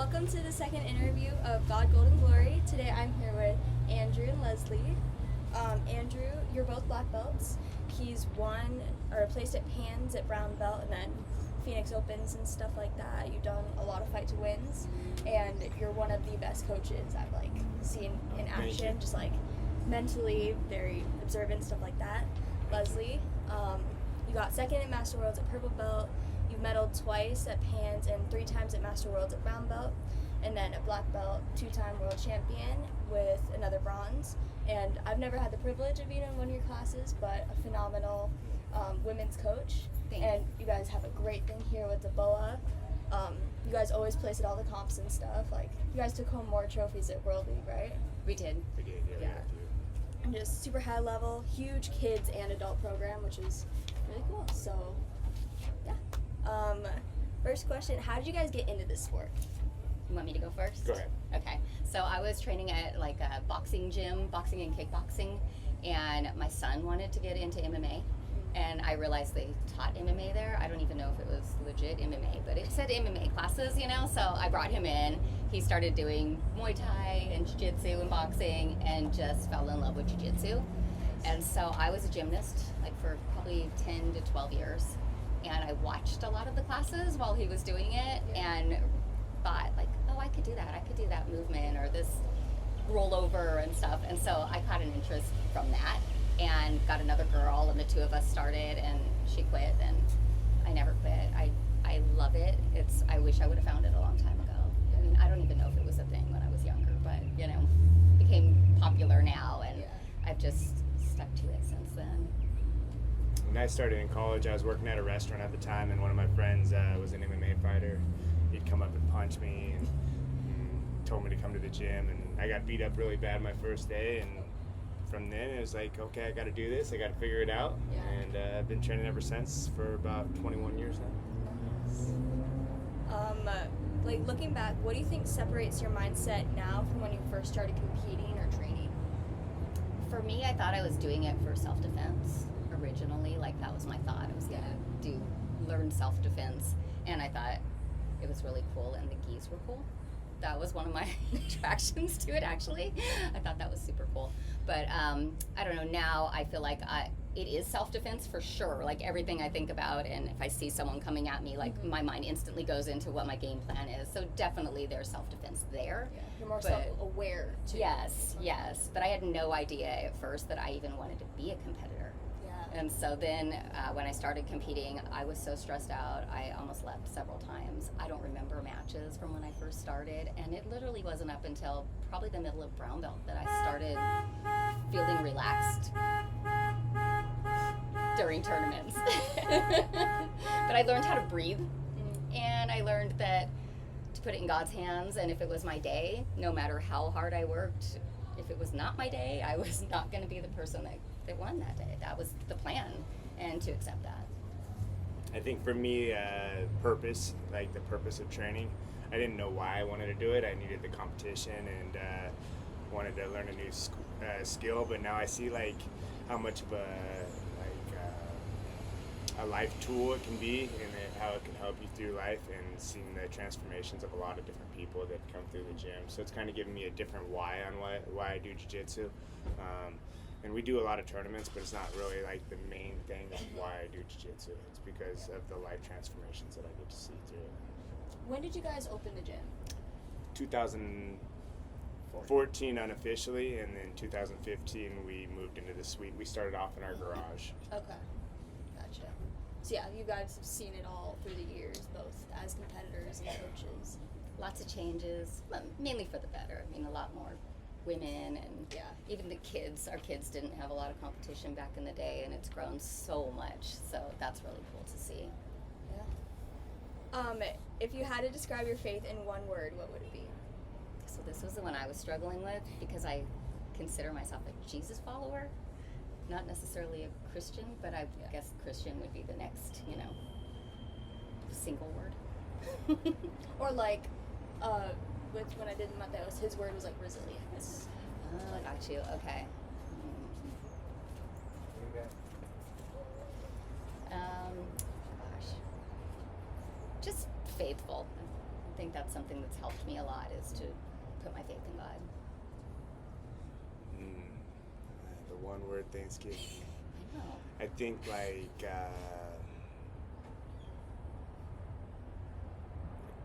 welcome to the second interview of God, Gold, and Glory. Today I'm here with Andrew and Leslie. Andrew, you're both black belts. He's won or placed at Pans at brown belt and then Phoenix Opens and stuff like that. You've done a lot of fight to wins, and you're one of the best coaches I've seen in action, just mentally very observant, stuff like that. Leslie, you got second at Master Worlds at purple belt. You've medaled twice at Pans and 3 times at Master Worlds at brown belt, and then at black belt, 2-time world champion with another bronze. And I've never had the privilege of being in one of your classes, but a phenomenal women's coach. And you guys have a great thing here with the Boa. You guys always place at all the comps and stuff. You guys took home more trophies at World League, right? We did. Yeah. And just super high level, huge kids and adult program, which is really cool. So, yeah. First question, how did you guys get into this sport? You want me to go first? Go ahead. Okay. So I was training at a boxing gym, boxing and kickboxing, and my son wanted to get into MMA. And I realized they taught MMA there. I don't even know if it was legit MMA, but it said MMA classes, so I brought him in. He started doing Muay Thai and Jiu Jitsu and boxing and just fell in love with Jiu Jitsu. And so I was a gymnast for probably 10 to 12 years. And I watched a lot of the classes while he was doing it and thought oh, I could do that. I could do that movement or this rollover and stuff. And so I caught an interest from that and got another girl, and the two of us started, and she quit, and I never quit. I love it. I wish I would have found it a long time ago. I mean, I don't even know if it was a thing when I was younger, but became popular now, and I've just stuck to it since then. When I started in college, I was working at a restaurant at the time, and one of my friends was an MMA fighter. He'd come up and punch me and told me to come to the gym, and I got beat up really bad my first day, and from then it was okay, I got to do this, I got to figure it out, and I've been training ever since for about 21 years now. Looking back, what do you think separates your mindset now from when you first started competing or training? For me, I thought I was doing it for self-defense originally. That was my thought. I was going to learn self-defense, and I thought it was really cool, and the gis were cool. That was one of my attractions to it, actually. I thought that was super cool. But I don't know, now I feel it is self-defense for sure. Everything I think about, and if I see someone coming at me, my mind instantly goes into what my game plan is. So definitely there's self-defense there. Yeah, you're more self-aware too. Yes. But I had no idea at first that I even wanted to be a competitor. Yeah. And so then when I started competing, I was so stressed out, I almost left several times. I don't remember matches from when I first started, and it literally wasn't up until probably the middle of brown belt that I started feeling relaxed during tournaments. But I learned how to breathe, and I learned that to put it in God's hands, and if it was my day, no matter how hard I worked, if it was not my day, I was not going to be the person that won that day. That was the plan, and to accept that. I think for me, purpose, the purpose of training, I didn't know why I wanted to do it. I needed the competition and wanted to learn a new skill, but now I see how much of a life tool it can be, and how it can help you through life, and seeing the transformations of a lot of different people that come through the gym. So it's kind of giving me a different why on why I do jiu-jitsu. And we do a lot of tournaments, but it's not really the main thing of why I do jiu-jitsu. It's because of the life transformations that I get to see through it. When did you guys open the gym? 2014 unofficially, and then 2015 we moved into the suite. We started off in our garage. Okay, gotcha. So yeah, you guys have seen it all through the years, both as competitors and coaches. Lots of changes, but mainly for the better. I mean, a lot more women, and even the kids. Our kids didn't have a lot of competition back in the day, and it's grown so much. So that's really cool to see. Yeah. If you had to describe your faith in one word, what would it be? So this was the one I was struggling with, because I consider myself a Jesus follower. Not necessarily a Christian, but I guess Christian would be the next, single word. Or when I did Mateos, his word was resilience. Oh, I got you. Okay. Gosh. Just faithful. I think that's something that's helped me a lot, is to put my faith in God. The one word Thanksgiving. I know. I think like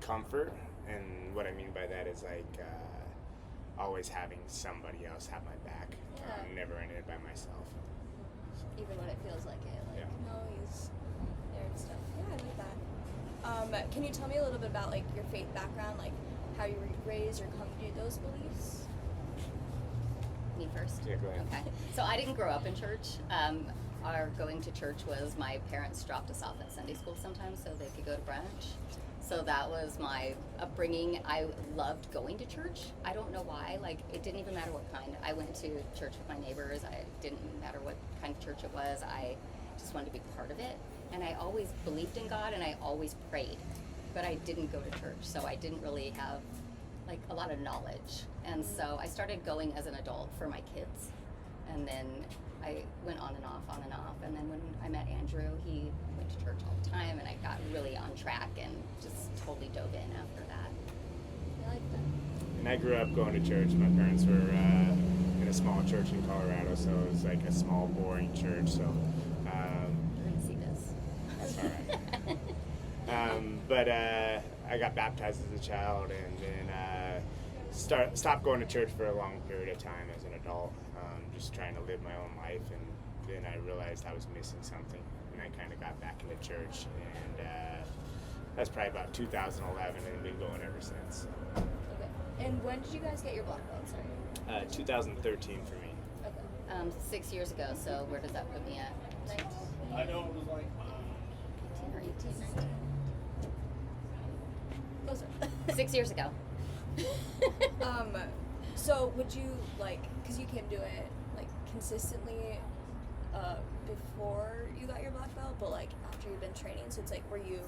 comfort, and what I mean by that is like always having somebody else have my back. Yeah. Never in it by myself. Even when it feels like it, like, Yeah. no, he's there and stuff. Yeah, I like that. Can you tell me a little bit about like your faith background, like how you were raised or come to those beliefs? Me first? Yeah, go ahead. Okay. So I didn't grow up in church. Our going to church was, my parents dropped us off at Sunday school sometimes so they could go to brunch. So that was my upbringing. I loved going to church. I don't know why. Like, it didn't even matter what kind. I went to church with my neighbors. It didn't matter what kind of church it was. I just wanted to be part of it. And I always believed in God, and I always prayed. But I didn't go to church, so I didn't really have like a lot of knowledge. And so I started going as an adult for my kids. And then I went on and off. And then when I met Andrew, he went to church all the time, and I got really on track and just totally dove in after that. I like that. And I grew up going to church. My parents were in a small church in Colorado, so it was like a small, boring church. So We're gonna see this. that's all right. But I got baptized as a child, and then stopped going to church for a long period of time as an adult, just trying to live my own life. And then I realized I was missing something, and I kind of got back into church. And that's probably about 2011, and been going ever since. Okay. And when did you guys get your black belt? Sorry. 2013 for me. Okay. 6 years ago, so where does that put me at? 19. I know it was like 18 or 18? 19. Closer. 6 years ago. So would you like, because you came to it like consistently before you got your black belt, but like after you've been training, so it's like, were you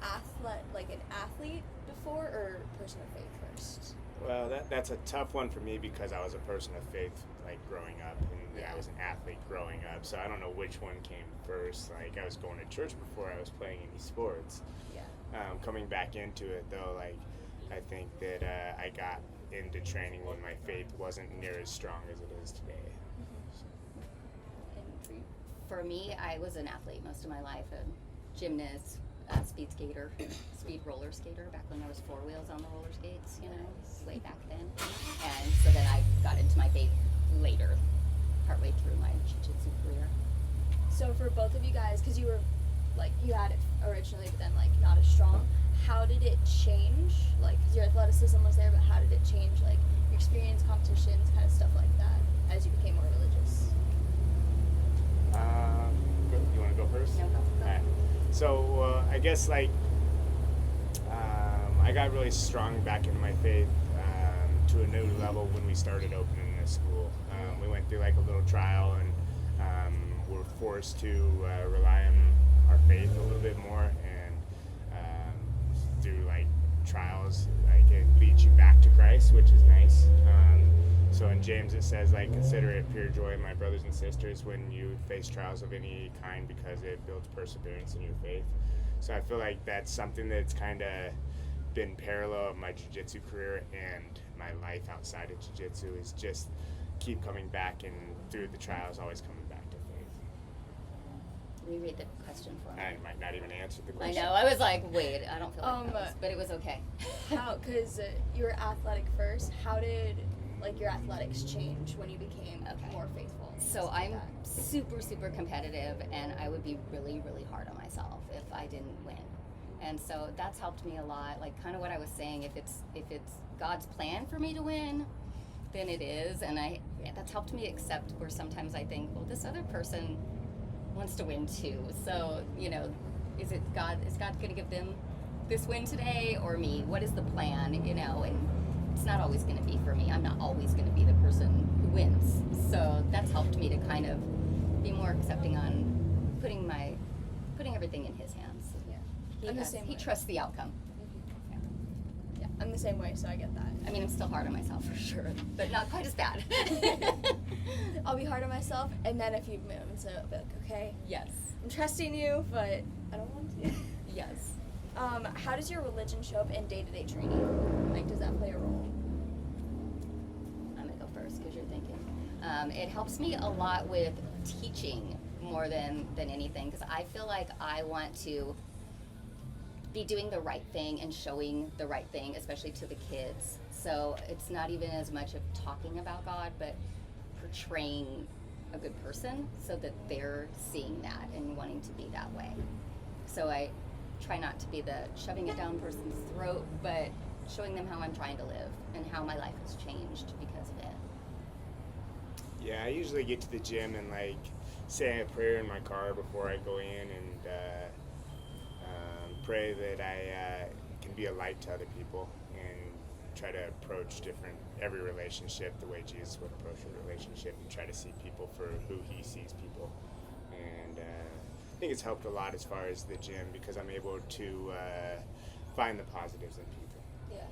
an athlete before, or person of faith first? Well, that's a tough one for me because I was a person of faith, like, growing up, and I was an athlete growing up, so I don't know which one came first. Like, I was going to church before I was playing any sports. Yeah. Coming back into it, though, like, I think that I got into training when my faith wasn't near as strong as it is today. And for you? For me, I was an athlete most of my life, a gymnast, speed skater, speed roller skater, back when there was 4 wheels on the roller skates, way back then. And so then I got into my faith later, partway through my jiu-jitsu career. So for both of you guys, because you were like, you had it originally, but then like not as strong, how did it change? Like, 'cause your athleticism was there, but how did it change, like your experience, competitions, kind of stuff like that, as you became more religious? You want to go first? No, go. Alright. So I guess like I got really strong back into my faith to a new level when we started opening this school. We went through like a little trial, and were forced to rely on our faith a little bit more, and through like trials, like it leads you back to Christ, which is nice. So in James it says, like, consider it pure joy, my brothers and sisters, when you face trials of any kind, because it builds perseverance in your faith. So I feel like that's something that's kind of been parallel of my jiu-jitsu career and my life outside of jiu-jitsu, is just keep coming back, and through the trials always coming back to faith. Reread the question for me. I might not even answer the I question. know, I was like, wait, I don't feel like that was, but it was okay. How, because you were athletic first, how did like your athletics change when you became more faithful? So Stuff like I'm that? super competitive, and I would be really hard on myself if I didn't win. And so that's helped me a lot. Like, kind of what I was saying, if it's God's plan for me to win, then it is. And that's helped me accept where sometimes I think, well, this other person wants to win too. So, is God going to give them this win today, or me? What is the plan? And it's not always going to be for me. I'm not always going to be the person who wins. So that's helped me to kind of be more accepting on putting everything in His hands. Yeah. He trusts the outcome. Yeah, I'm the same way, so I get that. I mean, I'm still hard on myself for sure, but not quite as bad. I'll be hard on myself, and then if you move, so I'll be like, okay, Yes. I'm trusting you, but I don't want to. Yes. How does your religion show up in day-to-day training? Like, does that play a role? I'm gonna go first because you're thinking. It helps me a lot with teaching more than anything, because I feel like I want to be doing the right thing and showing the right thing, especially to the kids. So it's not even as much of talking about God, but portraying a good person so that they're seeing that and wanting to be that way. So I try not to be the shoving it down person's throat, but showing them how I'm trying to live and how my life has changed because of it. Yeah, I usually get to the gym and like say a prayer in my car before I go in, and pray that I can be a light to other people and try to approach every relationship the way Jesus would approach a relationship, and try to see people for who he sees people. And I think it's helped a lot as far as the gym, because I'm able to find the positives in people. Yeah.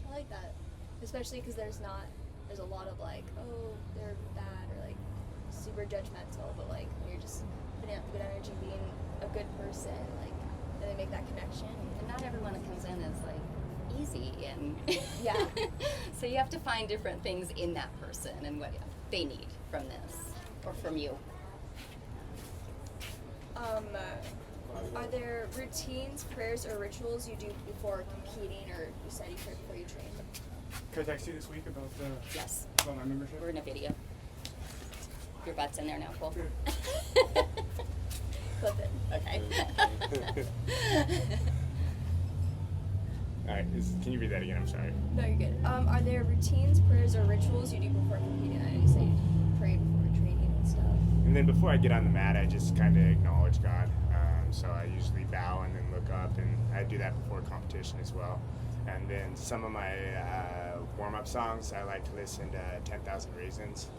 I like that. Especially because there's a lot of like, oh, they're bad, or like super judgmental, but like when you're just putting out the good energy, being a good person, like, then they make that connection. And not everyone that comes in is like easy, and Yeah. so you have to find different things in that person and what they need from this or from you. Are there routines, prayers, or rituals you do before competing, or you said you pray before you train? Could I text you this week about Yes, about my membership? we're in a video. Your butt's in there now, Cole. Flip it. Okay. All right, can you read that again? I'm sorry. No, you're good. Are there routines, prayers, or rituals you do before competing? I know you say you pray before training and stuff. And then before I get on the mat, I just kind of acknowledge God. So I usually bow and then look up, and I do that before competition as well. And then some of my warm-up songs, I like to listen to 10,000 Reasons,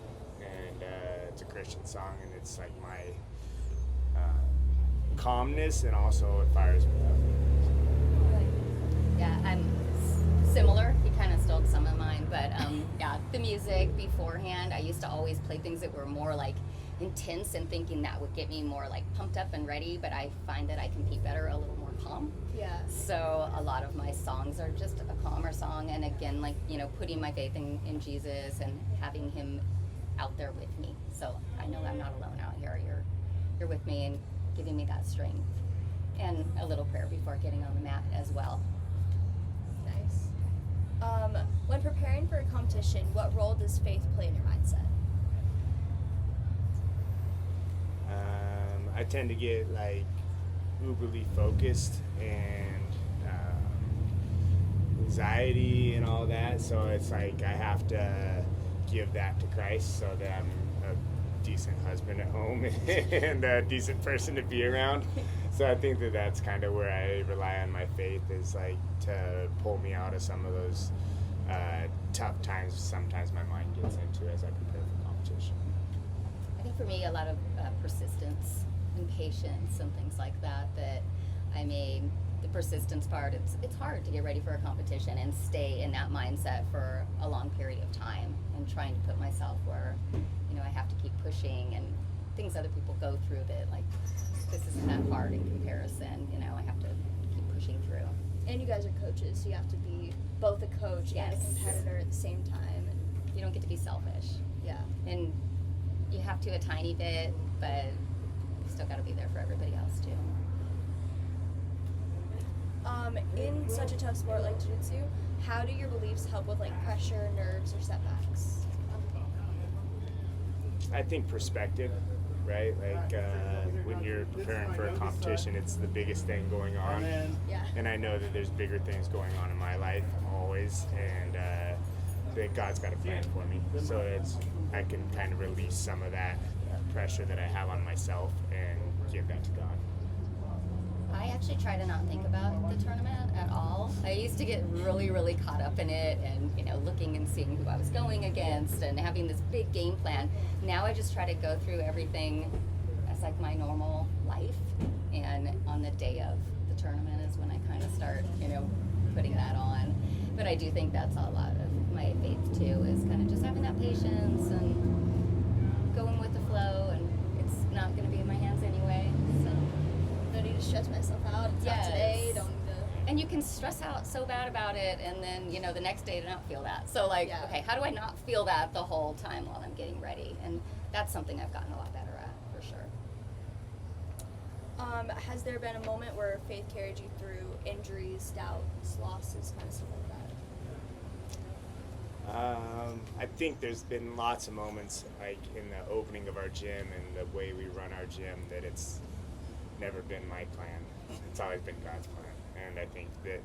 and it's a Christian song, and it's like my calmness, and also it fires me up. Yeah, I'm similar. You kind of stole some of mine, but yeah, the music beforehand, I used to always play things that were more like intense and thinking that would get me more like pumped up and ready, but I find that I compete better a little more calm. Yeah. So a lot of my songs are just a calmer song, and again, like, you know, putting my faith in Jesus and having him out there with me. So I know I'm not alone out here. You're with me and giving me that strength. And a little prayer before getting on the mat as well. Nice. When preparing for a competition, what role does faith play in your mindset? I tend to get like uberly focused and anxiety and all that, so it's like I have to give that to Christ so that I'm a decent husband at home and a decent person to be around. So I think that that's kind of where I rely on my faith, is like to pull me out of some of those tough times sometimes my mind gets into as I prepare for competition. I think for me, a lot of persistence and patience and things like that I made. The persistence part, it's hard to get ready for a competition and stay in that mindset for a long period of time, and trying to put myself where, you know, I have to keep pushing, and things other people go through that, like, this isn't that hard in comparison, you know, I have to keep pushing through. And you guys are coaches, so you have to be both a coach and a Yes. competitor at the same time. And You don't get to be selfish, yeah. and you have to a tiny bit, but you still got to be there for everybody else too. In such a tough sport like jiu-jitsu, how do your beliefs help with like pressure, nerves, or setbacks? I think perspective, right? Like when you're preparing for a competition, it's the biggest thing going on. Yeah. And I know that there's bigger things going on in my life always, and that God's got a plan for me. So I can kind of release some of that pressure that I have on myself and give that to God. I actually try to not think about the tournament at all. I used to get really, really caught up in it, and, you know, looking and seeing who I was going against and having this big game plan. Now I just try to go through everything as like my normal life, and on the day of the tournament is when I kind of start, you know, putting that on. But I do think that's a lot of my faith too, is kind of just having that patience and going with the flow, and it's not going to be in my hands anyway. So No need to stress myself out. It's Yes. not today. Don't need to. And you can stress out so bad about it, and then the next day to not feel that. So Yeah. okay, how do I not feel that the whole time while I'm getting ready? And that's something I've gotten a lot better at for sure. Has there been a moment where faith carried you through injuries, doubts, losses, kind of stuff like that? I think there's been lots of moments, like in the opening of our gym and the way we run our gym, that it's never been my plan. It's always been God's plan. And I think that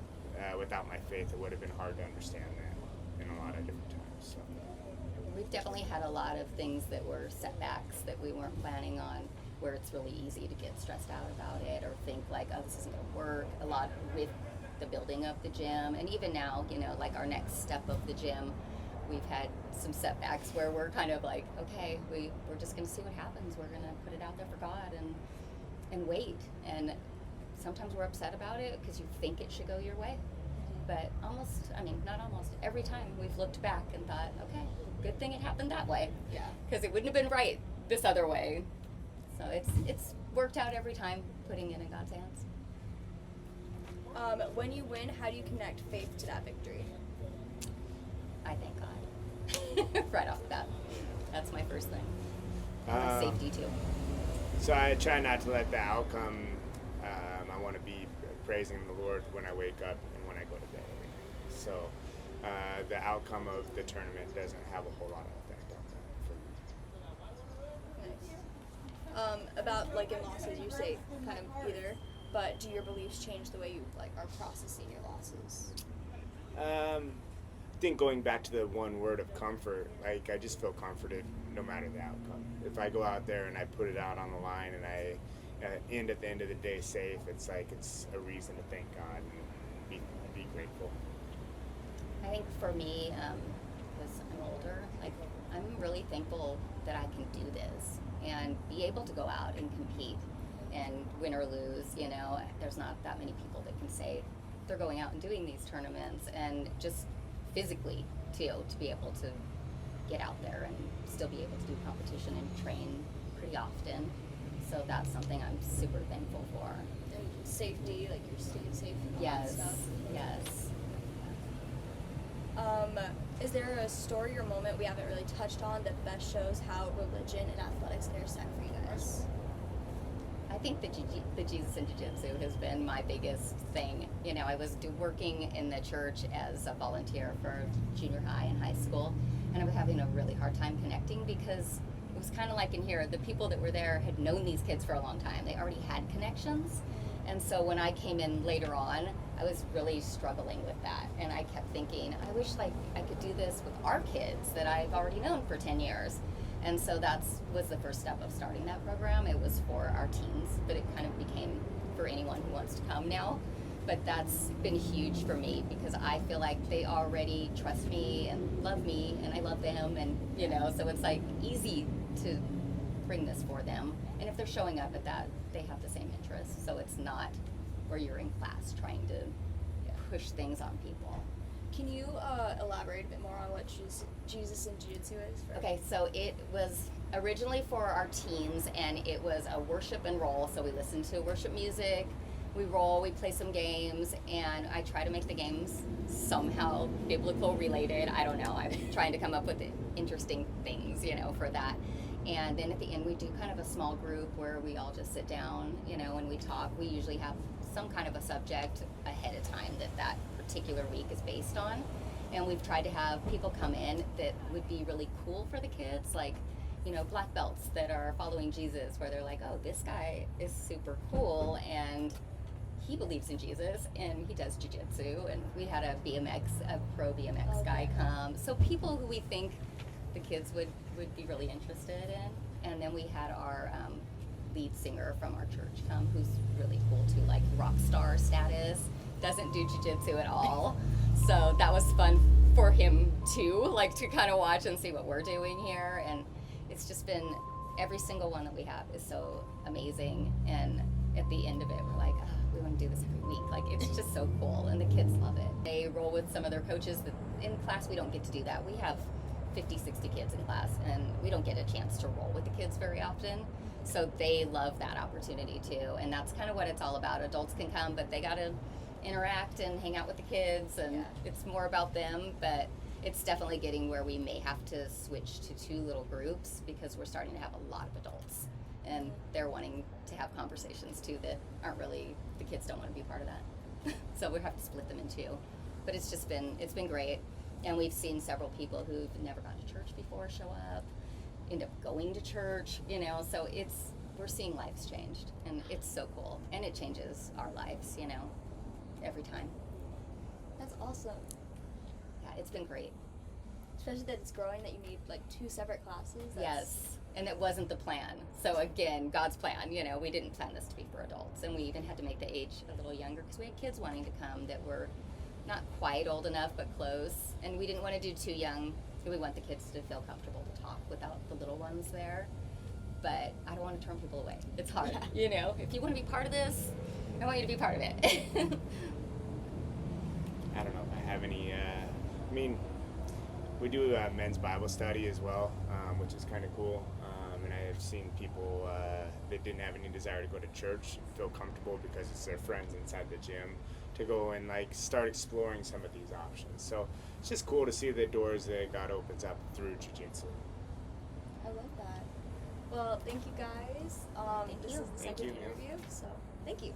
without my faith, it would have been hard to understand that in a lot of different times. So. We've definitely had a lot of things that were setbacks that we weren't planning on, where it's really easy to get stressed out about it or think like, oh, this isn't going to work. A lot with the building of the gym, and even now, like our next step of the gym, we've had some setbacks where we're kind of like, okay, we're just going to see what happens. We're going to put it out there for God and wait. And sometimes we're upset about it because you think it should go your way. But not almost, every time we've looked back and thought, okay, good thing it happened that way. Yeah. Because it wouldn't have been right this other way. So it's worked out every time, putting it in God's hands. When you win, how do you connect faith to that victory? I thank God. Right off the bat. That's my first thing. And my safety too. So I try not to let the outcome, I want to be praising the Lord when I wake up and when I go to bed. So the outcome of the tournament doesn't have a whole lot of effect on that for me. Nice. About like in losses, you say kind of either, but do your beliefs change the way you like are processing your losses? I think going back to the one word of comfort, like I just feel comforted no matter the outcome. If I go out there and I put it out on the line and I end at the end of the day safe, it's like it's a reason to thank God and be grateful. I think for me, as I'm older, like I'm really thankful that I can do this and be able to go out and compete and win or lose. There's not that many people that can say they're going out and doing these tournaments, and just physically too, to be able to get out there and still be able to do competition and train pretty often. So that's something I'm super thankful for. And safety, like you're staying safe and all that Yes, stuff. yes. Is there a story or moment we haven't really touched on that best shows how religion and athletics intersect for you guys? I think the Jesus in Jiu Jitsu has been my biggest thing. I was working in the church as a volunteer for junior high and high school, and I was having a really hard time connecting because it was kind of like in here, the people that were there had known these kids for a long time. They already had connections. And so when I came in later on, I was really struggling with that. And I kept thinking, I wish I could do this with our kids that I've already known for 10 years. And so that was the first step of starting that program. It was for our teens, but it kind of became for anyone who wants to come now. But that's been huge for me because I feel like they already trust me and love me, and I love them, and so it's like easy to bring this for them. And if they're showing up at that, they have the same interests. So it's not where you're in class trying to push things on people. Can you elaborate a bit more on what Jesus in Jiu Jitsu is? Okay, so it was originally for our teens, and it was a worship and roll. So we listen to worship music, we roll, we play some games, and I try to make the games somehow biblical related. I don't know, I'm trying to come up with interesting things, for that. And then at the end we do kind of a small group where we all just sit down, and we talk. We usually have some kind of a subject ahead of time that particular week is based on. And we've tried to have people come in that would be really cool for the kids, like, black belts that are following Jesus, where they're like, oh, this guy is super cool and he believes in Jesus and he does jiu-jitsu. And we had a pro BMX guy come. So people who we think the kids would be really interested in. And then we had our lead singer from our church come, who's really cool too, like rock star status, doesn't do jiu-jitsu at all. So that was fun for him too, like to kind of watch and see what we're doing here. And it's just been, every single one that we have is so amazing. And at the end of it, we're like, oh, we want to do this every week. Like, it's just so cool, and the kids love it. They roll with some of their coaches. That in class, we don't get to do that. We have 50, 60 kids in class, and we don't get a chance to roll with the kids very often. So they love that opportunity too, and that's kind of what it's all about. Adults can come, but they got to interact and hang out with the kids, and it's more about them. But it's definitely getting where we may have to switch to 2 little groups because we're starting to have a lot of adults, and they're wanting to have conversations too that aren't really, the kids don't want to be part of that. So we have to split them in 2. But it's been great, and we've seen several people who've never gone to church before show up, end up going to church, you know. So we're seeing lives changed, and it's so cool, and it changes our lives, you know, every time. That's awesome. Yeah, it's been great. Especially that it's growing, that you need like 2 separate classes. Yes, and it wasn't the plan. So again, God's plan, you know, we didn't plan this to be for adults, and we even had to make the age a little younger because we had kids wanting to come that were not quite old enough, but close, and we didn't want to do too young. We want the kids to feel comfortable to talk without the little ones there, but I don't want to turn people away. It's hard, you know. If you want to be part of this, I want you to be part of it. I don't know if I have any. I mean, we do men's Bible study as well, which is kind of cool. And I have seen people that didn't have any desire to go to church feel comfortable because it's their friends inside the gym to go and like start exploring some of these options. So it's just cool to see the doors that God opens up through jiu-jitsu. I love that. Well, thank you guys. Thank This you. is the Thank second you. interview, so thank you.